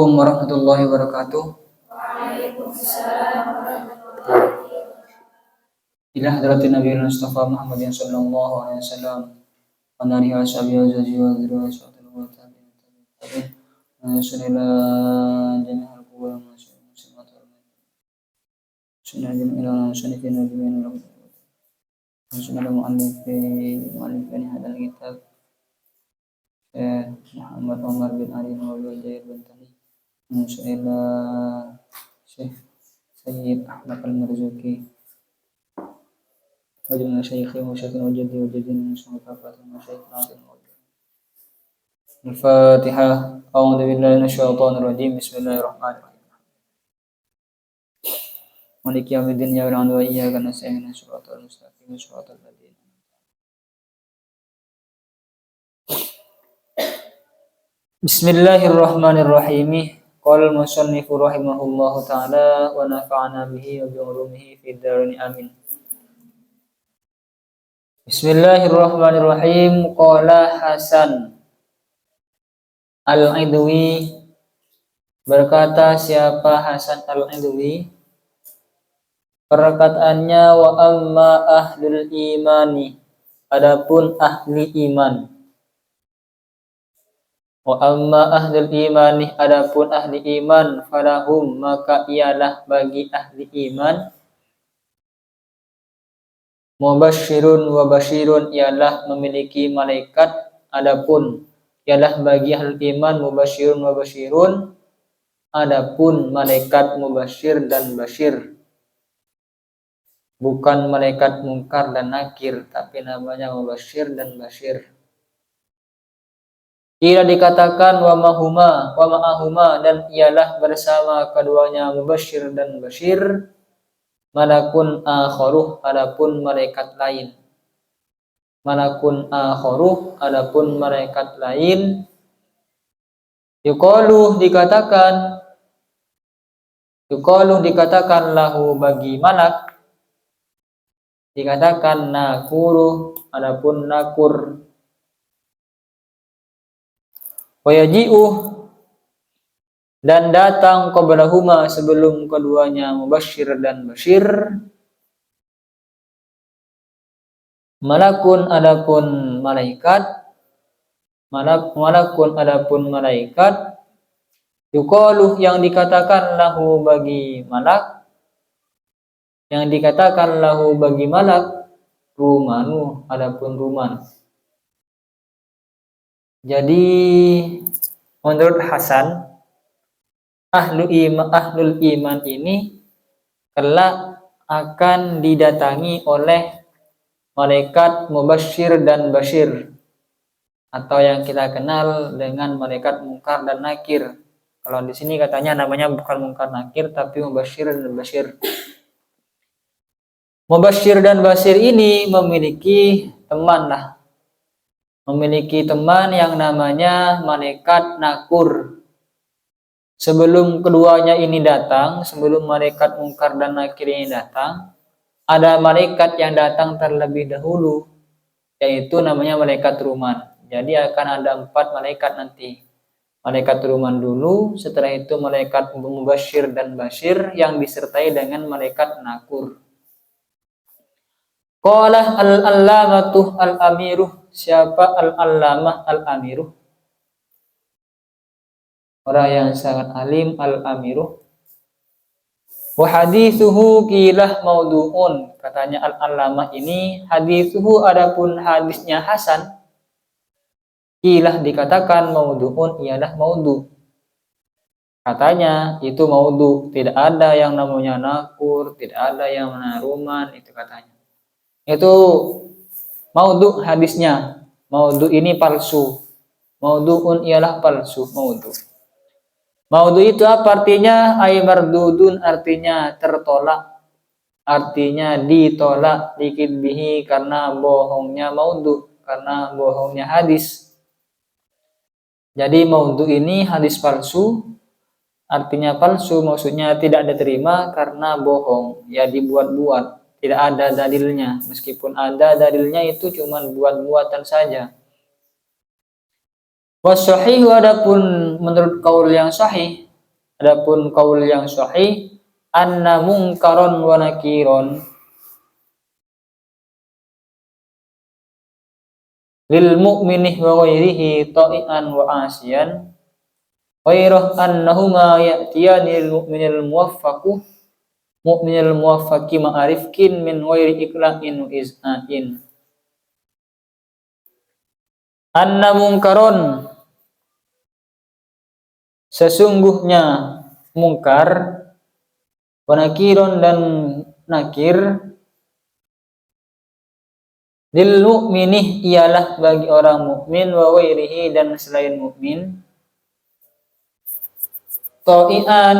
Assalamualaikum warahmatullahi wabarakatuh. Waalaikumsalam warahmatullahi wabarakatuh. Ila hadratin Nabi Mustafa Muhammadin sallallahu alaihi wasallam wa alihi wa sahbihi wa dzurriyyatihi wa tabi'in wa sallallahu jami'al qubur muslimat sunnah jami'al sanifin wa jami'al sunnah mu'allifin hadal kitab Muhammad Omar bin Ali Maulwi Jair bin Tani Musallallahu Syekh Sayyid Ahmad Al-Marzuki wajibna syekhi wa syekhin wa jaddi wa jaddin musafafatun wa syekh nazim Al-Fatihah. A'udzu billahi minasyaitonir rajim. Bismillahirrahmanirrahim. Maliki yaumiddin iyyaka na'budu wa iyyaka nasta'in ihdinas siratal mustaqim siratal ladzina Bismillahirrahmanirrahim. Qala al-musannifu rahimahullahu ta'ala wa nafa'ana bihi wa bi ulumihi fid dharain amin. Bismillahirrahmanirrahim. Qala Hasan Al-Idwi, berkata siapa Hasan Al-Idwi, perkataannya wa amma ahlul imani, adapun ahli iman. Wa amma ahlul imani, adapun ahli iman, falahum, maka ialah bagi ahli iman, mubasyirun wa basyirun, ialah memiliki malaikat, adapun ialah bagi ahli iman mubasyirun wa basyirun, adapun malaikat mubasyir dan basyir, bukan malaikat mungkar dan nakir, tapi namanya mubasyir dan basyir. Kira dikatakan wa ma'ahuma, dan ialah bersama keduanya mubasyir dan basyir, malakun akharuh, adapun malaikat lain. Malakun akharuh, adapun malaikat lain. Yuqalu dikatakan lahu bagi malak, dikatakan nakuru, adapun nakur. Wayaji'u, dan datang qablahuma, sebelum keduanya mubasyir dan basyir, malakun, adapun malaikat, malakun, adapun malaikat. Yuqalu, yang dikatakan lahu bagi malak, yang dikatakan lahu bagi malak, rumanu, adapun ruman. Jadi menurut Hasan, ahlul iman ini kelak akan didatangi oleh malaikat mubasyir dan basyir, atau yang kita kenal dengan malaikat mungkar dan nakir. Kalau di sini katanya namanya bukan mungkar nakir, tapi mubasyir dan basyir. Mubasyir dan basyir ini memiliki teman yang namanya malaikat nakur. Sebelum keduanya ini datang, sebelum malaikat mungkar dan nakir ini datang, ada malaikat yang datang terlebih dahulu, yaitu namanya malaikat ruman. Jadi akan ada 4 malaikat nanti. Malaikat ruman dulu, setelah itu malaikat mubasyir dan basyir yang disertai dengan malaikat nakur. Qala al-allamatu al-amiruh, siapa al-allamah al-amiruh? Orang yang sangat alim, al-amiruh. Wa hadithuhu qilah maudu'un, katanya al-allamah ini, hadithuhu, adapun hadisnya Hasan, qilah dikatakan maudu'un, ialah maudu'. Katanya itu maudu', tidak ada yang namanya nakur, tidak ada yang namanya ruman, itu katanya. Itu maudu' hadisnya. Maudu' ini palsu. Maudu'un ialah palsu, maudu'. Maudu' itu apa artinya? Ay mardudun, artinya tertolak, artinya ditolak, likidbihi, karena bohongnya maudu', karena bohongnya hadis. Jadi maudu' ini hadis palsu, artinya palsu, maksudnya tidak diterima karena bohong, ya dibuat-buat. Tidak ada dalilnya, meskipun ada dalilnya itu cuma buat-buatan saja. Wasahih, adapun menurut kaul yang sahih, Adapun kaul yang sahih, anna mungkaron wa nakiron lil mu'minih wa ghairihi ta'ian wa asiyan ghairah annahuma ya'tiyani lil mu'minil muwaffaqi ma'arifkin min ghairi ikla'in wa iz'ain. Anna mungkaron, sesungguhnya mungkar, wa nakiron dan nakir, lil mu'minih ialah bagi orang mukmin, wa ghairihi dan selain mukmin, ta'ian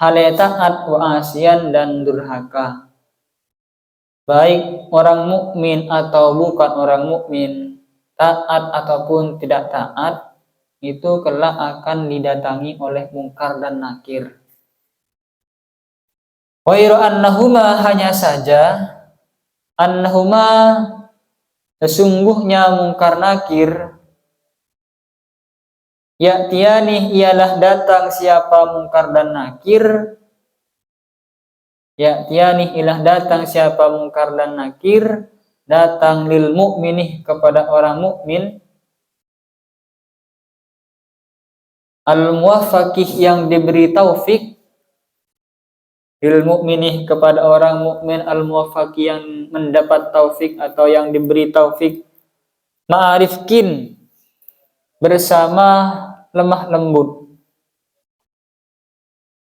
hale taat, wa asian dan durhaka. Baik orang mukmin atau bukan orang mukmin, taat ataupun tidak taat, itu kelak akan didatangi oleh mungkar dan nakir. Ghairu annahuma, hanya saja annahuma sesungguhnya mungkar nakir, ya'tiyani ialah datang siapa mungkar dan nakir, ya'tiyani ialah datang siapa mungkar dan nakir, datang lil mu'minih kepada orang mukmin, al muwaffaqih yang diberi taufik, lil mu'minih kepada orang mukmin al muwaffaqih yang mendapat taufik atau yang diberi taufik, ma'arifkin bersama lemah lembut,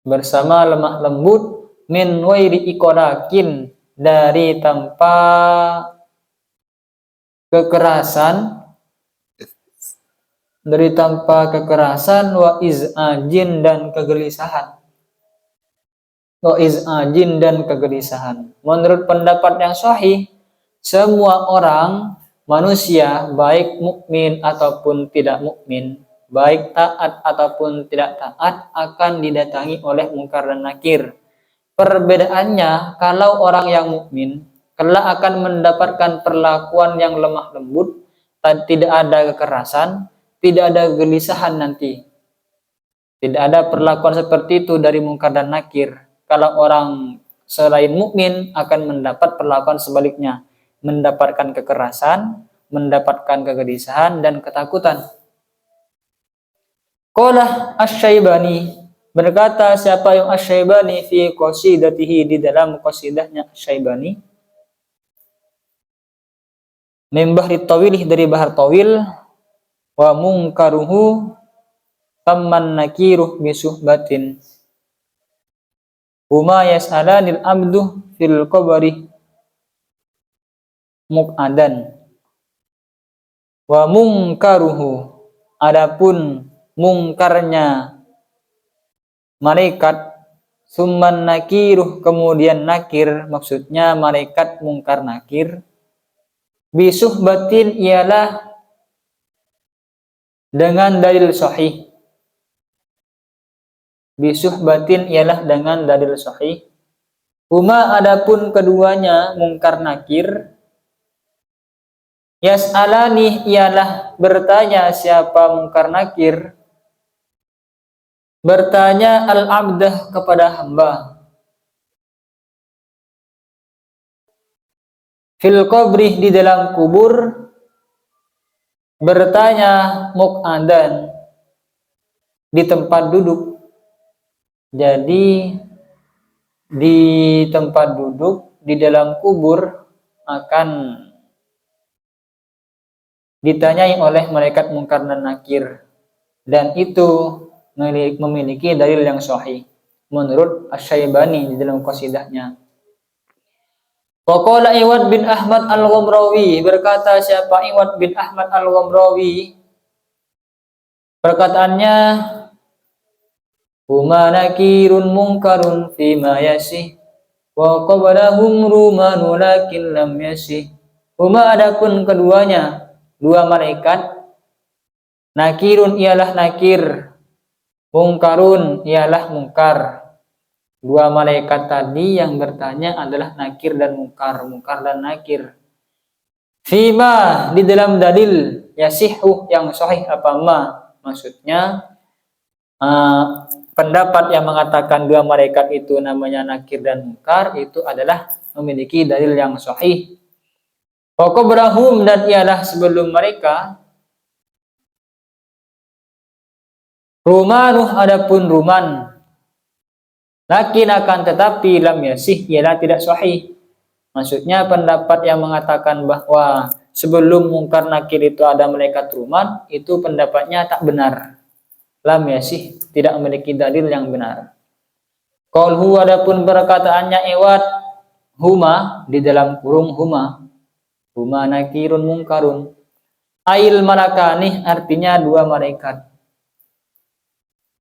bersama lemah lembut, min wairi ikodakin dari tanpa kekerasan, dari tanpa kekerasan, wa iz'ajin dan kegelisahan, wa iz'ajin dan kegelisahan. Menurut pendapat yang sahih, semua orang manusia baik mukmin ataupun tidak mukmin, baik taat ataupun tidak taat, akan didatangi oleh mungkar dan nakir. Perbedaannya, kalau orang yang mukmin kelak akan mendapatkan perlakuan yang lemah lembut, tidak ada kekerasan, tidak ada kegelisahan nanti. Tidak ada perlakuan seperti itu dari mungkar dan nakir. Kalau orang selain mukmin akan mendapat perlakuan sebaliknya, mendapatkan kekerasan, mendapatkan kegelisahan dan ketakutan. Qala Asy-Syaibani, berkata siapa yang Asy-Syaibani fi qasidatihi, di dalam qasidahnya Asy-Syaibani, min bahri tawilih, dari bahar tawil, wa mungkaruhu tamman nakiruh bisuhbatin huma yas'alanil abdu fil qabri muq'adan, wa mungkaruhu, adapun mungkarnya malaikat, summan nakiruh kemudian nakir, maksudnya malaikat mungkar nakir, bisuhbatin ialah dengan dalil sahih, bisuhbatin ialah dengan dalil sahih, huma adapun keduanya mungkar nakir, yas'alani ialah bertanya siapa mungkar nakir, bertanya al-abdah kepada hamba, fil qabri di dalam kubur, bertanya muq'adan di tempat duduk. Jadi di tempat duduk di dalam kubur akan ditanyai oleh malaikat mungkar dan nakir, dan itu memiliki dalil yang sahih menurut Asy-Syaibani di dalam qasidahnya. Waqala Iwad bin Ahmad al-Ghamrawi, berkata siapa Iwad bin Ahmad al-Ghamrawi, perkataannya, huma nakirun mungkarun fima yasih wa qabalahum rumanu lakin lam yasih. Huma adapun keduanya, dua malaikat, nakirun ialah nakir, mungkarun ialah mungkar. Dua malaikat tadi yang bertanya adalah nakir dan mungkar, mungkar dan nakir. Fima di dalam dalil, yasihu yang sahih apa ma, maksudnya pendapat yang mengatakan dua malaikat itu namanya nakir dan mungkar itu adalah memiliki dalil yang sahih. Qablahum, dan ialah sebelum mereka, rumanuh, adapun ruman, lakin akan tetapi lam yasih, ialah tidak sahih. Maksudnya pendapat yang mengatakan bahwa sebelum mungkar nakir itu ada malaikat ruman, itu pendapatnya tak benar. Lam yasih, tidak memiliki dalil yang benar. Qaulhu, adapun perkataannya iwat, huma di dalam kurung huma nakirun mungkarun, ail malakani, artinya dua malaikat.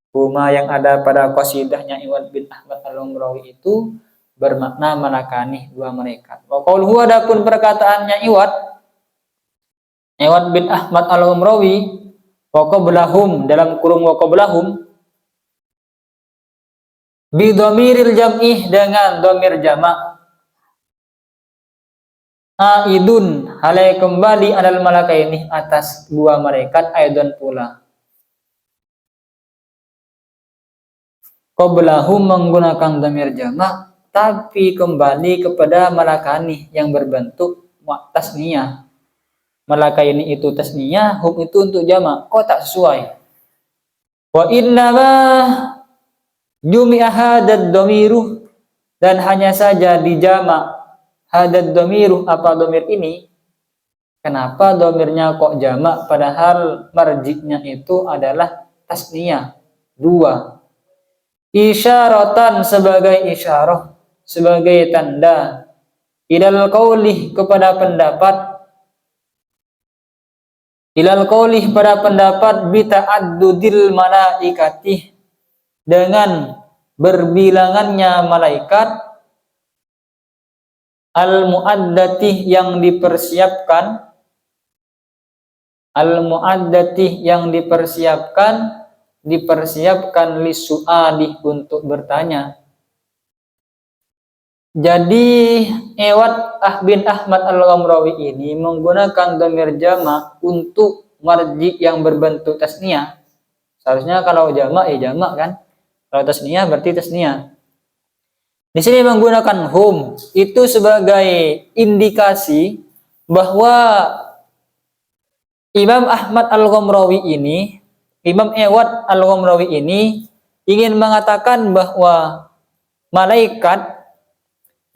Huma yang ada pada qasidahnya Iwad bin Ahmad al-Umrawi itu bermakna malakani, dua malaikat. Wa qaulhu, adapun perkataannya Iwad bin Ahmad al-Umrawi, wa qablahum dalam kurung wa qablahum, bi dhamiril jam'ih dengan dhamir jamak, aidun halai kembali alal malakaini atas dua malaikat, aidon pula. Qablahum menggunakan dhamir jamak tapi kembali kepada malakani yang berbentuk tasniyah. Malakaini itu tasniyah, hum itu untuk jamak. Kok tak sesuai? Wa innama jumi'a hadad dhamiru, dan hanya saja dijamak hadad dhamiru, apa dhamir ini? Kenapa dhamirnya kok jamak padahal marji'nya itu adalah tasniyah, dua. Isyaratan, sebagai isyarah, sebagai tanda, ilal qaulih kepada pendapat, ilal qaulih pada pendapat, bita'addudil malaikati, dengan berbilangannya malaikat, al muaddati yang dipersiapkan, al muaddati yang dipersiapkan lisu'ali untuk bertanya. Jadi Iwad bin Ahmad al-Umrawi ini menggunakan dhamir jamak untuk marji yang berbentuk tasniyah. Seharusnya kalau jamak ya jamak kan. Kalau tasniyah berarti tasniyah. Di sini menggunakan hum itu sebagai indikasi bahwa Imam Ahmad al-Umrawi ini, Imam Iwad al-Umrawi ini ingin mengatakan bahwa malaikat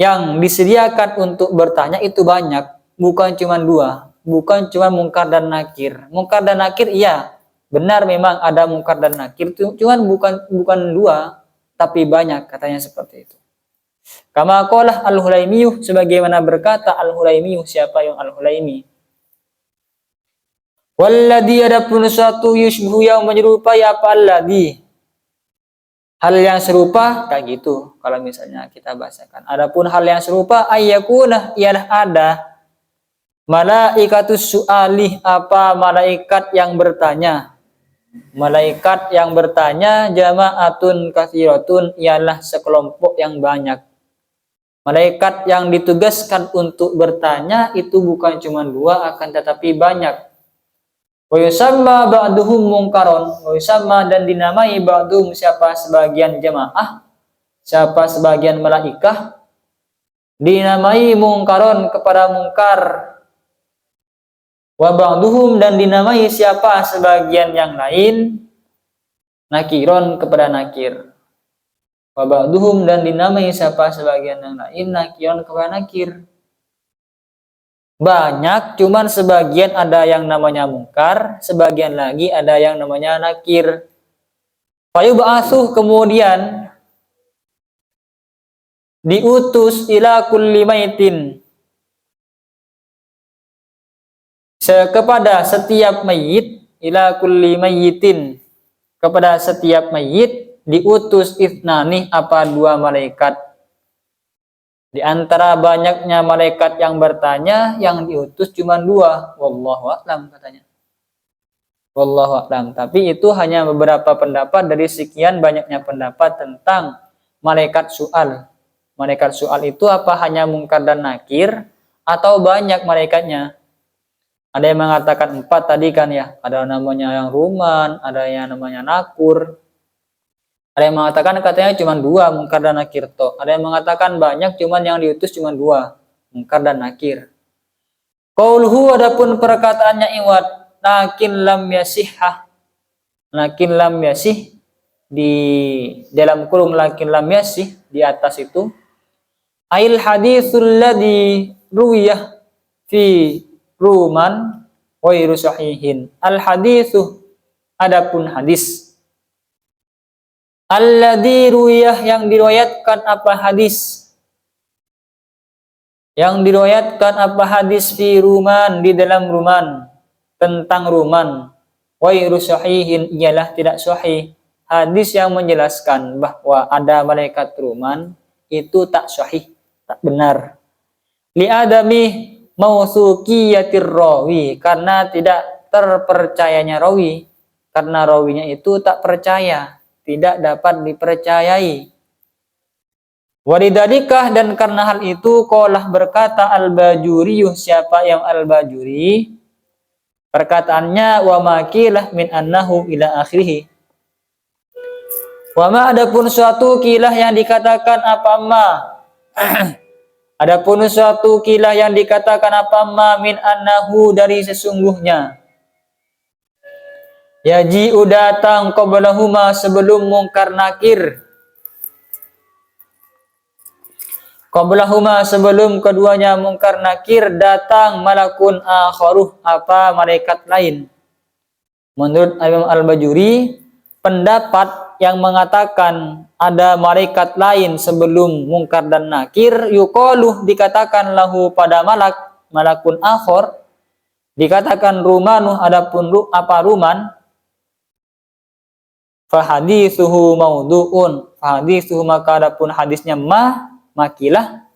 yang disediakan untuk bertanya itu banyak, bukan cuma dua, bukan cuma mungkar dan nakir. Mungkar dan nakir iya, benar memang ada mungkar dan nakir, cuman bukan dua, tapi banyak, katanya seperti itu. Kama qala al-Hulaimiyuh, sebagaimana berkata al-Hulaimiyuh. Siapa yang al-Hulaimi? Walladhi, adapun suatu yushbihu yang menyerupai, apa alladhi? Hal yang serupa, kayak gitu. Kalau misalnya kita bahasakan. Adapun hal yang serupa, ayyakuna, ialah ada malaikatus su'alih, apa malaikat yang bertanya. Malaikat yang bertanya, jama'atun katsiratun, ialah sekelompok yang banyak. Malaikat yang ditugaskan untuk bertanya itu bukan cuma dua, akan tetapi banyak. Wa yusamma ba'duhum mungkaron, wa yusamma, dan dinamai ba'duhum, siapa sebagian jamaah, siapa sebagian malaikah, dinamai mungkaron kepada mungkar. Wa ba'duhum, dan dinamai siapa sebagian yang lain, nakiron kepada nakir. Wa ba'duhum, dan dinamai siapa sebagian yang lain, nakiron kepada nakir. Banyak, cuman sebagian ada yang namanya mungkar, sebagian lagi ada yang namanya nakir. Fayub'atsuh, kemudian diutus ila kulli maitin, kepada setiap mayit, ila kulli mayitin, kepada setiap mayit diutus itnani, apa dua malaikat. Di antara banyaknya malaikat yang bertanya, yang diutus cuma dua. Wallahu a'lam, katanya. Wallahu a'lam. Tapi itu hanya beberapa pendapat dari sekian banyaknya pendapat tentang malaikat su'al. Malaikat su'al itu apa hanya mungkar dan nakir, atau banyak malaikatnya? Ada yang mengatakan 4 tadi kan ya. Ada namanya yang ruman, ada yang namanya nakur. Ada yang mengatakan katanya cuma 2, mungkar dan nakir toh. Ada yang mengatakan banyak, cuman yang diutus cuma 2, mungkar dan nakir. Qauluhu, adapun perkataannya Iwad, lakin lam yasihah, lakin lam yasih, di dalam kurung lakin lam yasih di atas itu, ail haditsul ladzi ruwiyah fi ruman ghairu sahihin. Al haditsu, adapun hadis, alladzi ruwiyah, yang diriwayatkan apa hadis, yang diriwayatkan apa hadis, fi ruman, di dalam ruman, tentang ruman, ghairu sahihin, ialah tidak sahih. Hadis yang menjelaskan bahwa ada malaikat ruman itu tak sahih, tak benar. Li adami mausuqiyatir rawi, karena tidak terpercayanya rawi, karena rawinya itu tak percaya, tidak dapat dipercayai. Walidzalikah, dan karena hal itu, qalah, berkata Al-Bajuri, siapa yang Al-Bajuri, perkataannya, wa makilah min annahu ila akhirih. Wa ma, adapun suatu kilah yang dikatakan apa ma adapun suatu kilah yang dikatakan apa ma, min annahu, dari sesungguhnya, yaji datang, qablahuma, sebelum mungkar nakir, qablahuma, sebelum keduanya mungkar nakir, datang malakun akharuh, apa malaikat lain. Menurut Imam Al-Bajuri, pendapat yang mengatakan ada malaikat lain sebelum mungkar dan nakir, yuqalu, dikatakan lahu pada malakun akhor, dikatakan rumanuh, adapun apa ruman, fahadithuhu maudhu'un, fahadithuhu, maka adapun hadisnya makilah,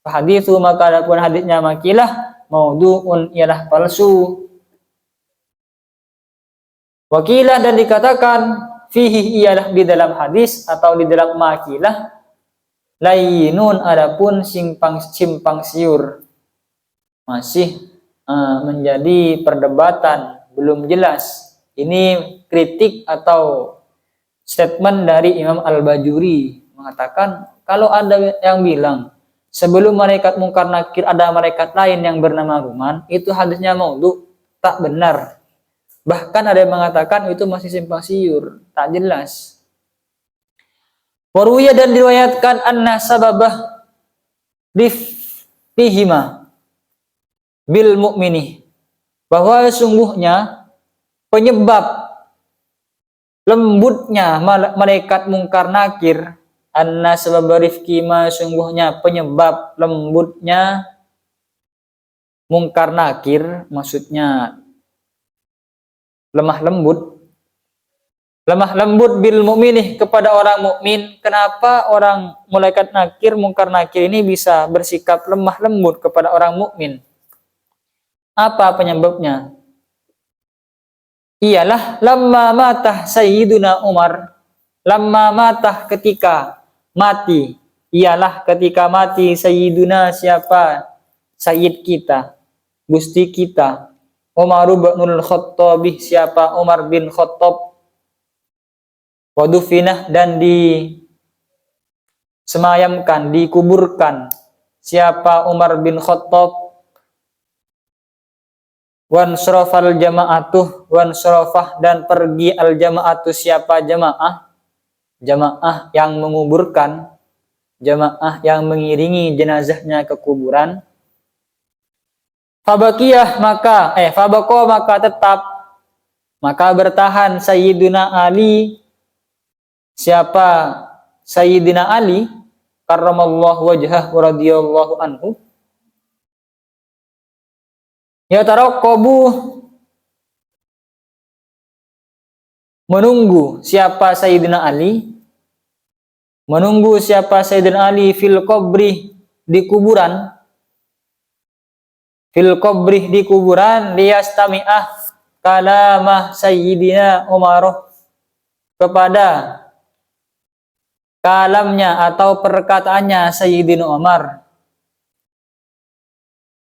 fahadithuhu, maka adapun hadisnya makilah, maudhu'un, ialah palsu. Wakilah, dan dikatakan fihi, ialah di dalam hadis atau di dalam makilah, lainun, adapun simpang siur, masih menjadi perdebatan, belum jelas. Ini kritik atau statement dari Imam Al-Bajuri, mengatakan kalau ada yang bilang sebelum malaikat mungkar nakir ada malaikat lain yang bernama ruman, itu hadisnya maudhu, tak benar. Bahkan ada yang mengatakan itu masih simpang siur, tak jelas. Waruya, dan diriwayatkan anna sababah rifihima bil mu'mini, bahwa sungguhnya penyebab lembutnya malaikat mungkar nakir, anna sababah rifkima, sungguhnya penyebab lembutnya mungkar nakir, maksudnya lemah lembut bil mukmini, kepada orang mukmin. Kenapa orang malaikat nakir mungkar nakir ini bisa bersikap lemah lembut kepada orang mukmin? Apa penyebabnya? Ialah lamma matah sayyiduna Umar, lamma matah, ketika mati, ialah ketika mati sayyiduna, siapa sayyid kita, gusti kita, Umar bin Khattab, siapa Umar bin Khattab, wadufinah, dan disemayamkan, dikuburkan, siapa Umar bin Khattab, wan surafal jama'atuh, wan surafah, dan pergi al jama'atuh, siapa jamaah, jamaah yang menguburkan, jamaah yang mengiringi jenazahnya ke kuburan. Fabakiyah, fabako, maka tetap, maka bertahan Sayyiduna Ali, siapa Sayyidina Ali, karramallahu wajhah wa radhiyallahu anhu, ya tarokobu, menunggu siapa Sayyidina Ali, menunggu siapa Sayyidina Ali, fil qabri, di kuburan, fil qabri, di kuburan, liyastami'ah kalamah Sayyidina Umar, kepada kalamnya atau perkataannya Sayyidina Umar,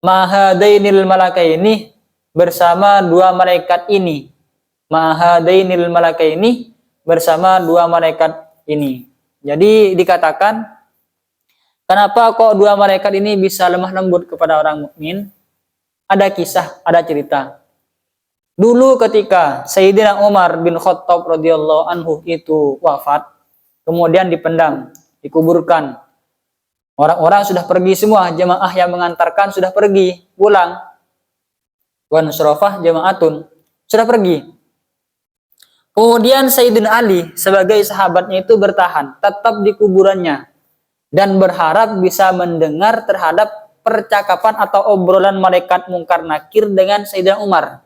mahadainil malakaini, bersama dua malaikat ini, mahadainil malakaini, bersama dua malaikat ini. Jadi dikatakan, kenapa kok dua malaikat ini bisa lemah lembut kepada orang mukmin? Ada kisah, ada cerita. Dulu ketika Sayyidina Umar bin Khattab radhiyallahu anhu itu wafat, kemudian dipendam, dikuburkan. Orang-orang sudah pergi semua, jemaah yang mengantarkan sudah pergi, pulang. Wan surafah jemaatun, sudah pergi. Kemudian Sayyidina Ali sebagai sahabatnya itu bertahan, tetap di kuburannya. Dan berharap bisa mendengar terhadap percakapan atau obrolan malaikat mungkar nakir dengan Sayyidina Umar.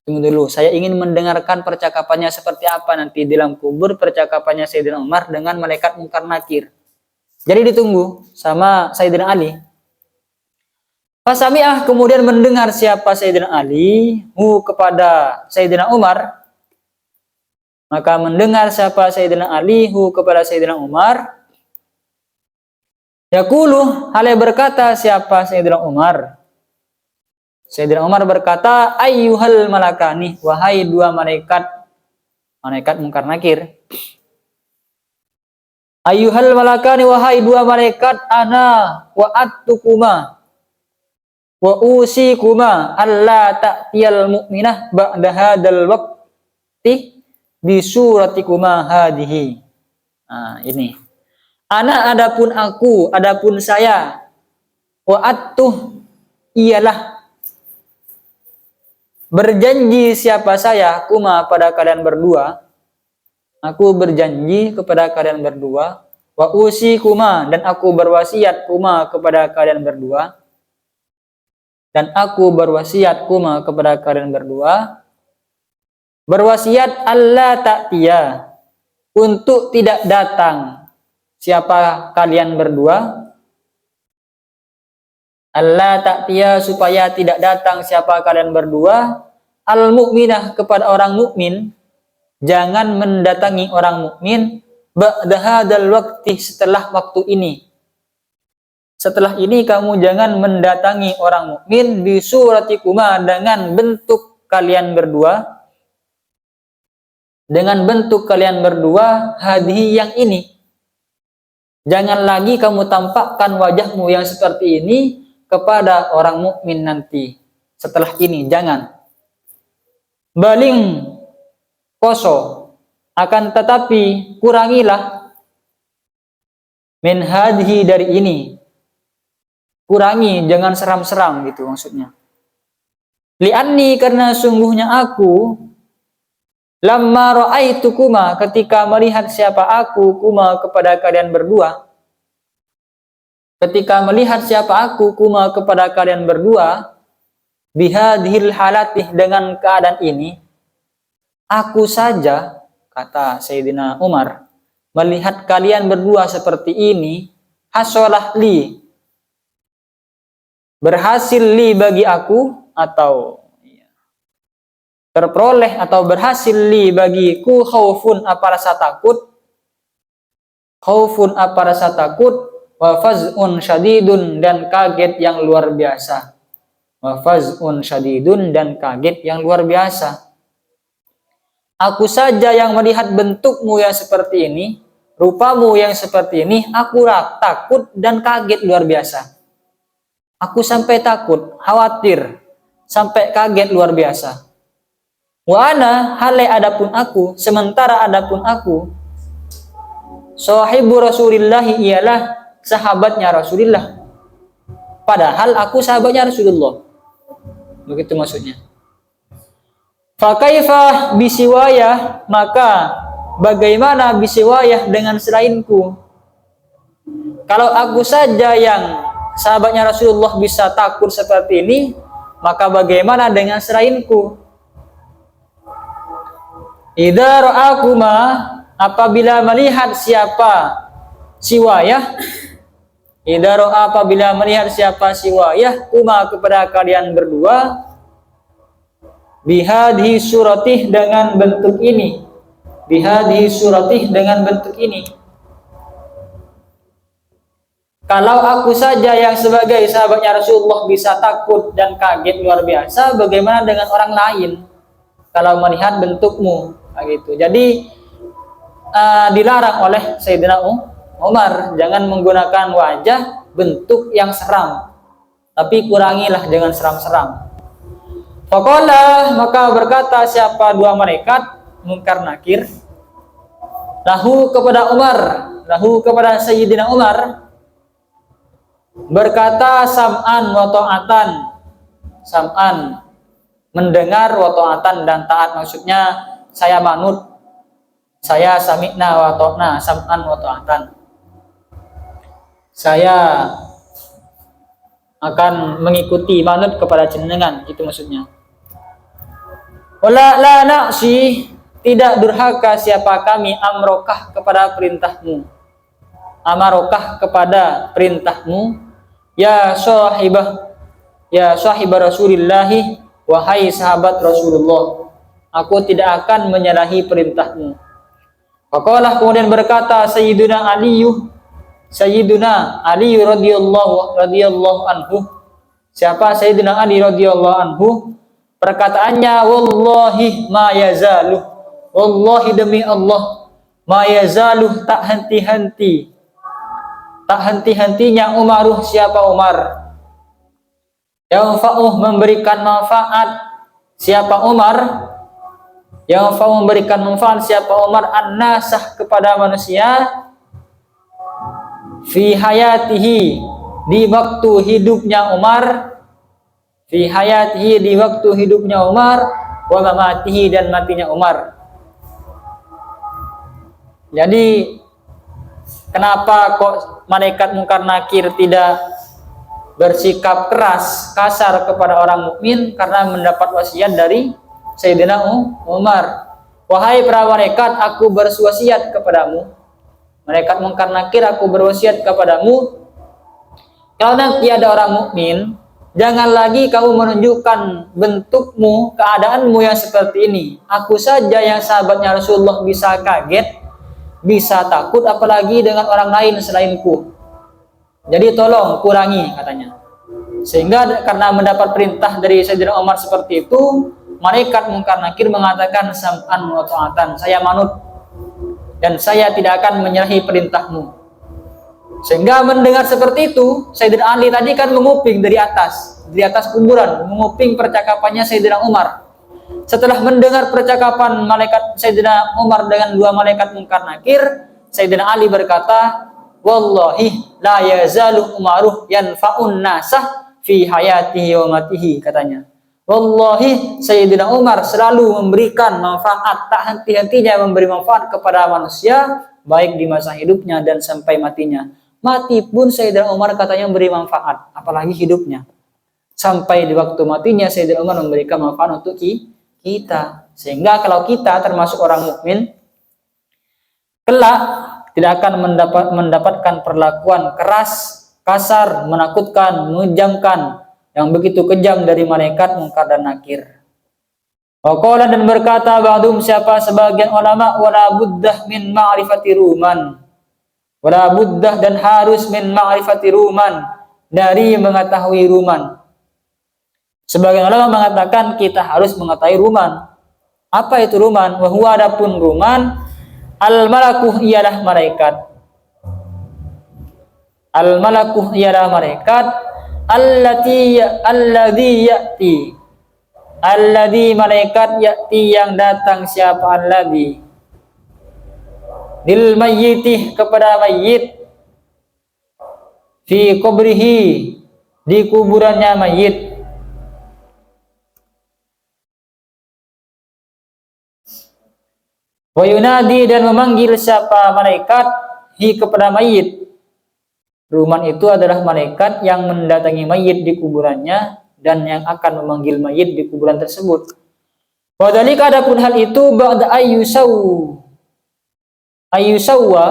Tunggu dulu, saya ingin mendengarkan percakapannya seperti apa nanti di dalam kubur, percakapannya Sayyidina Umar dengan malaikat mungkar nakir. Jadi ditunggu sama Sayyidina Ali. Fasami'ah, kemudian mendengar siapa Sayyidina Ali kepada Sayyidina Umar. Maka mendengar siapa Sayyidina Ali kepada Sayyidina Umar. Yaqulu, hale berkata siapa Sayyidina Umar. Sayyidina Umar berkata, ayyuhal malakani, wahai dua malaikat, malaikat mungkar nakir. Ayyuhal malakani, wahai dua malaikat, ana wa'attukuma wa usikuma alla ta'tiyal mu'minah ba'da hadal waqti bi suratikuma hadihi. Nah, ini. Ana adapun aku, adapun saya, wa'attuh ialah berjanji siapa saya kuma pada kalian berdua, aku berjanji kepada kalian berdua, wa usi kuma, dan aku berwasiat kuma kepada kalian berdua, dan aku berwasiat kuma kepada kalian berdua, berwasiat Allah ta'tiya, untuk tidak datang siapa kalian berdua, Allah ta'tiya, supaya tidak datang siapa kalian berdua, al-mu'minah, kepada orang mukmin, jangan mendatangi orang mukmin ba'da hadzal waqti, setelah waktu ini. Setelah ini kamu jangan mendatangi orang mukmin bi suratikuma, dengan bentuk kalian berdua, dengan bentuk kalian berdua, hadhi yang ini. Jangan lagi kamu tampakkan wajahmu yang seperti ini kepada orang mukmin nanti. Setelah ini jangan. Baling koso, akan tetapi kurangilah min hadhi, dari ini. Kurangi, jangan seram-seram gitu maksudnya. Li'anni, karena sungguhnya aku, lamma ra'aitukuma, ketika melihat siapa aku kuma kepada kalian berdua, ketika melihat siapa aku kuma kepada kalian berdua, bihadhil halatih, dengan keadaan ini, aku saja, kata Sayyidina Umar, melihat kalian berdua seperti ini, hasolah li, berhasil li bagi aku, atau terperoleh atau berhasil li bagiku, khaufun, apa rasa takut, khaufun, apa rasa takut, wa faz'un syadidun, dan kaget yang luar biasa. Wa faz'un syadidun, dan kaget yang luar biasa. Aku saja yang melihat bentukmu yang seperti ini, rupamu yang seperti ini, aku takut dan kaget luar biasa. Aku sampai takut, khawatir, sampai kaget luar biasa. Wa ana, hale adapun aku, sementara adapun aku, sahibu Rasulillah, ialah sahabatnya Rasulullah. Padahal aku sahabatnya Rasulullah. Begitu maksudnya. Fa kaifa bisiwayah, maka bagaimana bisiwayah dengan selainku? Kalau aku saja yang sahabatnya Rasulullah bisa takut seperti ini, maka bagaimana dengan selainku? Idza ra'akuma, apabila melihat siapa siwayah, idza ra'a, apabila melihat siapa siwayah kuma kepada kalian berdua, bihadhi suratih, dengan bentuk ini, bihadhi suratih, dengan bentuk ini. Kalau aku saja yang sebagai sahabatnya Rasulullah bisa takut dan kaget luar biasa, bagaimana dengan orang lain kalau melihat bentukmu? Gitu. Jadi dilarang oleh Sayyidina Umar, jangan menggunakan wajah bentuk yang seram, tapi kurangilah dengan seram-seram. Faqala, maka berkata siapa dua malaikat Munkar Nakir, lahu kepada Sayyidina Umar, berkata sam'an wa ta'atan, sam'an mendengar, wa ta'atan dan taat, maksudnya saya manut, saya sami'na wa ta'na, sam'an wa ta'atan, saya akan mengikuti manut kepada jenengan, itu maksudnya. Wala la na'si, tidak durhaka siapa kami, amrokah kepada perintahmu, amarokah kepada perintahmu, ya sahibah Rasulillahi, wahai sahabat Rasulullah, aku tidak akan menyalahi perintahmu. Faqalah, kemudian berkata Sayyiduna Ali radhiyallahu anhu, siapa Sayyidina Ali radhiyallahu anhu, perkataannya, wallahi ma yazalu, wallahi demi Allah, ma yazalu tak henti-hentinya Umaruh, siapa Umar, yang fa'uh memberikan manfaat, siapa Umar, yang fa'uh memberikan manfaat, siapa Umar, an-nasah kepada manusia, fi hayatihi di waktu hidupnya Umar, fi hayatihi di waktu hidupnya Umar, wa mamatihi dan matinya Umar. Jadi kenapa kok malaikat Munkar Nakir tidak bersikap keras, kasar kepada orang mukmin? Karena mendapat wasiat dari Sayyidina Umar. Wahai para malaikat, aku berwasiat kepadamu. Malaikat Munkar Nakir, aku berwasiat kepadamu, kalau nanti ada orang mukmin, jangan lagi kamu menunjukkan bentukmu, keadaanmu yang seperti ini. Aku saja yang sahabatnya Rasulullah bisa kaget, bisa takut, apalagi dengan orang lain selainku. Jadi tolong kurangi, katanya. Sehingga karena mendapat perintah dari Sayyidina Umar seperti itu, malaikat Munkar Nakir mengatakan sam'an wa ta'atan, saya manut dan saya tidak akan menyalahi perintahmu. Sehingga mendengar seperti itu, Sayyidina Ali tadi kan menguping dari atas kuburan, menguping percakapannya Sayyidina Umar. Setelah mendengar percakapan malaikat Sayyidina Umar dengan dua malaikat Munkar Nakir, Sayyidina Ali berkata, wallahi la yazalu Umaruh yanfa'un nasah fi hayatihi wa matihi, katanya. Wallahi Sayyidina Umar selalu memberikan manfaat, tak henti-hentinya memberi manfaat kepada manusia, baik di masa hidupnya dan sampai matinya. Mati pun Sayyidina Umar katanya memberi manfaat, apalagi hidupnya. Sampai di waktu matinya Sayyidina Umar memberikan manfaat untuk kita. Sehingga kalau kita termasuk orang mukmin, kelak tidak akan mendapatkan perlakuan keras, kasar, menakutkan, menjamkan, yang begitu kejam dari malaikat Munkar dan Nakir. Waqala, dan berkata ba'dhum, siapa sebagian ulama, wala buddah min ma'rifati ruman, wala buddah dan harus min ma'rifati ruman, dari mengetahui ruman. Sebagian ulama mengatakan kita harus mengetahui ruman. Apa itu ruman? Wa huwa, adapun ruman, al malakuh ialah malaikat. Al malakuh ialah malaikat, alladzi malaikat ya'ti yang datang, siapa alladzi lil mayyiti kepada mayyit, fi kubrihi di kuburannya mayyit, wa yunadi dan memanggil siapa malaikat hi kepada mayyit. Ruman itu adalah malaikat yang mendatangi mayit di kuburannya dan yang akan memanggil mayit di kuburan tersebut. Wadhalika, adapun hal itu, ba'da ayyusawwa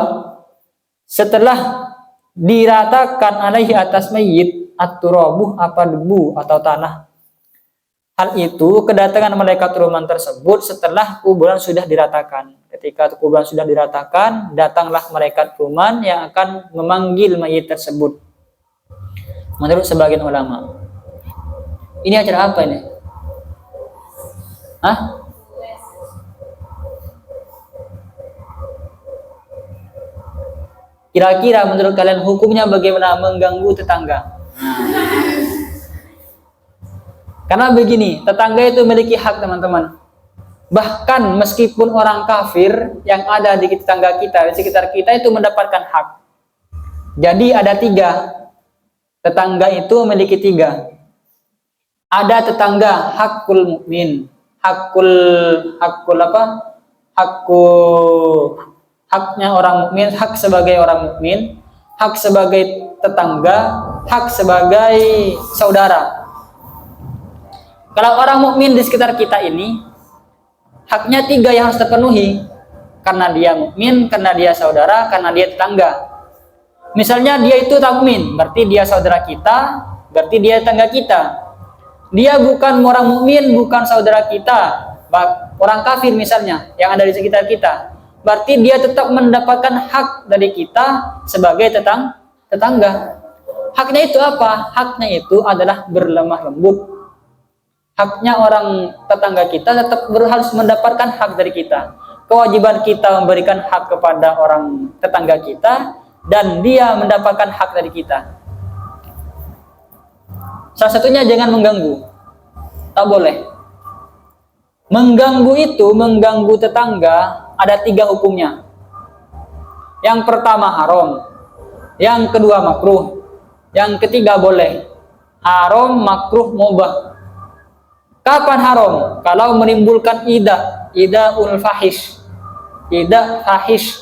setelah diratakan alaihi atas mayit, at-turabuh apa debu atau tanah. Hal itu kedatangan malaikat ruman tersebut setelah kuburan sudah diratakan. Ketika kuburan sudah diratakan, datanglah malaikat ruman yang akan memanggil mayit tersebut. Menurut sebagian ulama. Ini acara apa ini? Hah? Kira-kira menurut kalian hukumnya bagaimana mengganggu tetangga? Karena begini, tetangga itu memiliki hak, teman-teman. Bahkan meskipun orang kafir yang ada di tetangga kita, di sekitar kita itu mendapatkan hak. Jadi ada 3. Tetangga itu memiliki 3. Ada tetangga hakul mukmin, haknya orang mukmin, hak sebagai orang mukmin, hak sebagai tetangga, hak sebagai saudara. Kalau orang mukmin di sekitar kita ini, haknya 3 yang harus terpenuhi, karena dia mukmin, karena dia saudara, karena dia tetangga. Misalnya dia itu tak mukmin, berarti dia saudara kita, berarti dia tetangga kita. Dia bukan orang mukmin, bukan saudara kita, orang kafir misalnya yang ada di sekitar kita, berarti dia tetap mendapatkan hak dari kita sebagai tetangga. Haknya itu apa? Haknya itu adalah berlemah lembut. Haknya orang tetangga kita tetap harus mendapatkan hak dari kita. Kewajiban kita memberikan hak kepada orang tetangga kita, dan dia mendapatkan hak dari kita. Salah satunya jangan mengganggu. Tak boleh. Mengganggu tetangga ada 3 hukumnya. Yang pertama haram, yang kedua makruh, yang ketiga boleh. Haram, makruh, mubah. Kapan haram? Kalau menimbulkan ida'ul fahish. Fahish,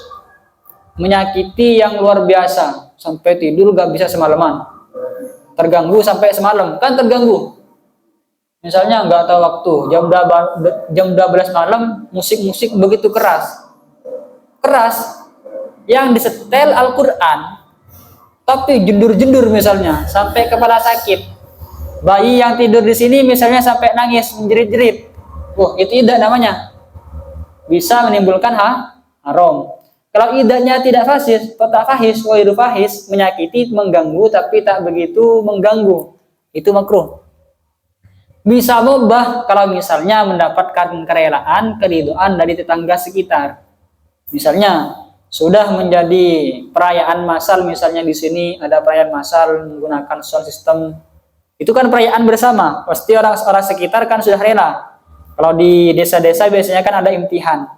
menyakiti yang luar biasa, sampai tidur gak bisa semalaman, terganggu sampai semalam, kan terganggu. Misalnya nggak tahu waktu, jam 12 malam musik begitu keras, yang disetel Al-Quran, tapi jendur misalnya sampai kepala sakit. Bayi yang tidur di sini misalnya sampai nangis menjerit-jerit, itu idah namanya, bisa menimbulkan haram. Kalau idahnya tidak fahish, menyakiti, mengganggu tapi tak begitu mengganggu, itu makruh. Bisa mubah kalau misalnya mendapatkan kerelaan, keridhaan dari tetangga sekitar. Misalnya sudah menjadi perayaan massal, misalnya di sini ada perayaan massal menggunakan sound system. Itu kan perayaan bersama, pasti orang-orang sekitar kan sudah rela. Kalau di desa-desa biasanya kan ada imtihan.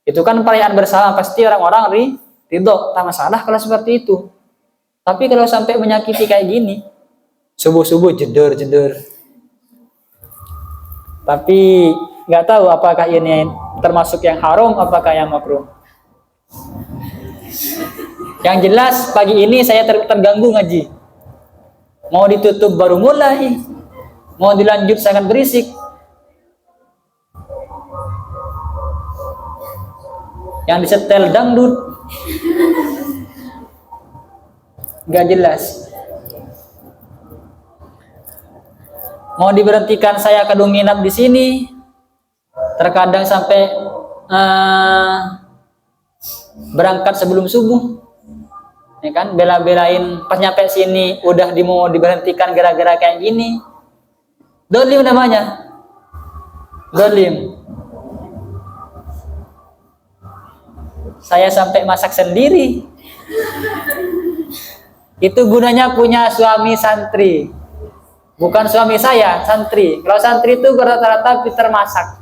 Itu kan perayaan bersama, pasti orang-orang ridho, tak masalah kalau seperti itu. Tapi kalau sampai menyakiti kayak gini, subuh-subuh jedor. Tapi nggak tahu apakah ini termasuk yang haram, apakah yang makruh. Yang jelas pagi ini saya terganggu ngaji. Mau ditutup baru mulai, mau dilanjut sangat berisik. Yang disetel dangdut, nggak jelas. Mau diberhentikan saya kadung nginap di sini, terkadang sampai berangkat sebelum subuh, ya kan, bela-belain pas nyampe sini udah mau diberhentikan gara-gara kayak gini. Dolim namanya, dolim. Saya sampai masak sendiri. Itu gunanya punya suami santri, bukan suami saya, santri. Kalau santri itu rata-rata pintar masak.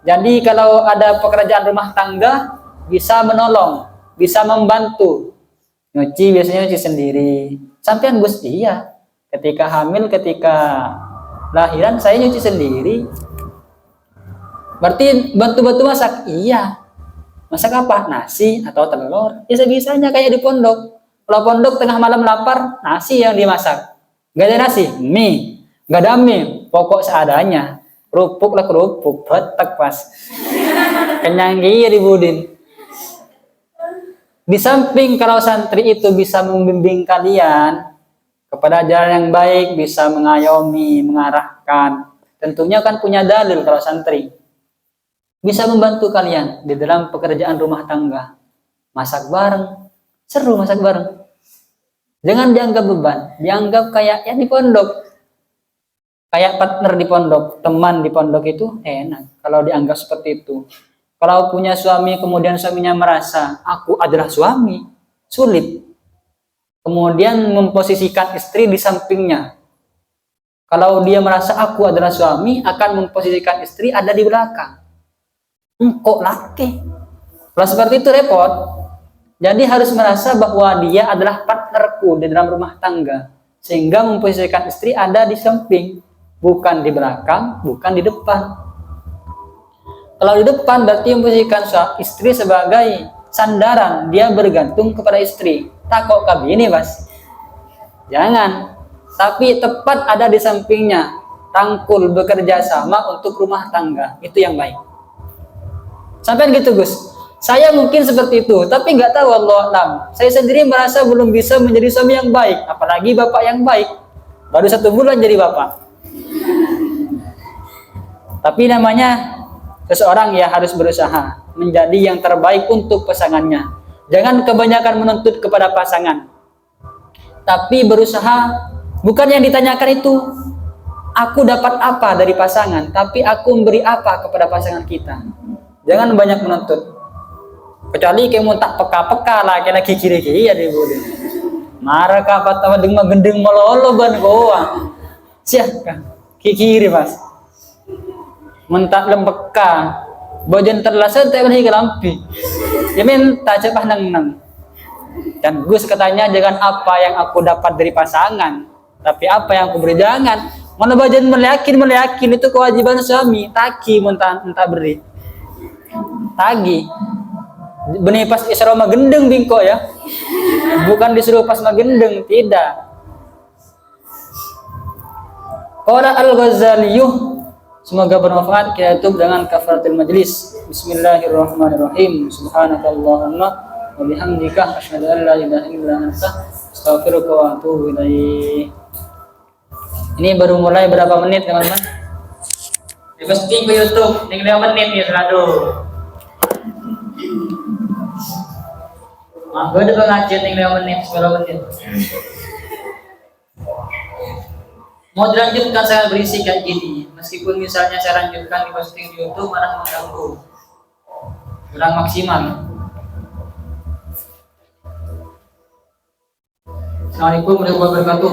Jadi kalau ada pekerjaan rumah tangga bisa menolong, bisa membantu. Nyuci biasanya nyuci sendiri. Sampean Gus, iya. Ketika hamil, ketika lahiran saya nyuci sendiri. Berarti bantu-bantu masak? Iya. Masak apa? Nasi atau telur? Bisa-bisanya kayak di pondok. Kalau pondok tengah malam lapar, nasi yang dimasak. Gak ada nasi, mie. Gak ada mie, pokok seadanya. Kerupuk lah kerupuk, betek pas. Kenyang gila dibudin. Di samping kalau santri itu bisa membimbing kalian kepada jalan yang baik, bisa mengayomi, mengarahkan. Tentunya kan punya dalil kalau santri. Bisa membantu kalian di dalam pekerjaan rumah tangga. Masak bareng, seru masak bareng. Jangan dianggap beban, dianggap kayak ya di pondok. Kayak partner di pondok, teman di pondok itu enak kalau dianggap seperti itu. Kalau punya suami kemudian suaminya merasa aku adalah suami, sulit. Kemudian memposisikan istri di sampingnya. Kalau dia merasa aku adalah suami, akan memposisikan istri ada di belakang. Kok laki? Kalau seperti itu repot. Jadi harus merasa bahwa dia adalah partnerku di dalam rumah tangga. Sehingga memposisikan istri ada di samping. Bukan di belakang, bukan di depan. Kalau di depan berarti memposisikan istri sebagai sandaran. Dia bergantung kepada istri. Tak kok kabini mas. Jangan. Tapi tepat ada di sampingnya. Rangkul bekerja sama untuk rumah tangga. Itu yang baik. Sampai gitu Gus. Saya mungkin seperti itu. Tapi nggak tahu Allah alam. Saya sendiri merasa belum bisa menjadi suami yang baik. Apalagi bapak yang baik. Baru 1 bulan jadi bapak. Tapi namanya seseorang ya harus berusaha menjadi yang terbaik untuk pasangannya. Jangan kebanyakan menuntut kepada pasangan. Tapi berusaha, bukan yang ditanyakan itu, aku dapat apa dari pasangan, tapi aku memberi apa kepada pasangan kita. Jangan banyak menuntut. Kecuali kayak mau tak peka-peka lah, kayak lagi kiri-kiri ya dia boleh. Marah kapat sama dengan gendeng melolo ban goa. Siapa? Kiri mas. Mentak lembeka. Bojan terlasa tak boleh kelampi. Ya minta cepah nang. Dan Gus katanya jangan apa yang aku dapat dari pasangan, tapi apa yang aku beri. Jangan. Mana bojan meliakin itu kewajiban suami. Taki mentah beri. Tagi. Benih pas isra magendeng bingko ya. Bukan disuruh pas magendeng, tidak. Qala Al-Ghazali. Semoga bermanfaat. Kita tutup dengan kafaratul majlis. Bismillahirrahmanirrahim. Subhanakallahumma wa bihamdika asyhadu an la ilaha illa anta astaghfiruka wa atubu ilaik. Ini baru mulai berapa menit teman-teman? Posting ke YouTube, ning 5 menit ya selalu. Mangga ada pengajian ning 5 menit, 10 menit. Mau dilanjutkan saya berisi kayak gini, meskipun misalnya saya lanjutkan di posting di YouTube malah mengganggu, kurang maksimal. Assalamualaikum warahmatullahi wabarakatuh.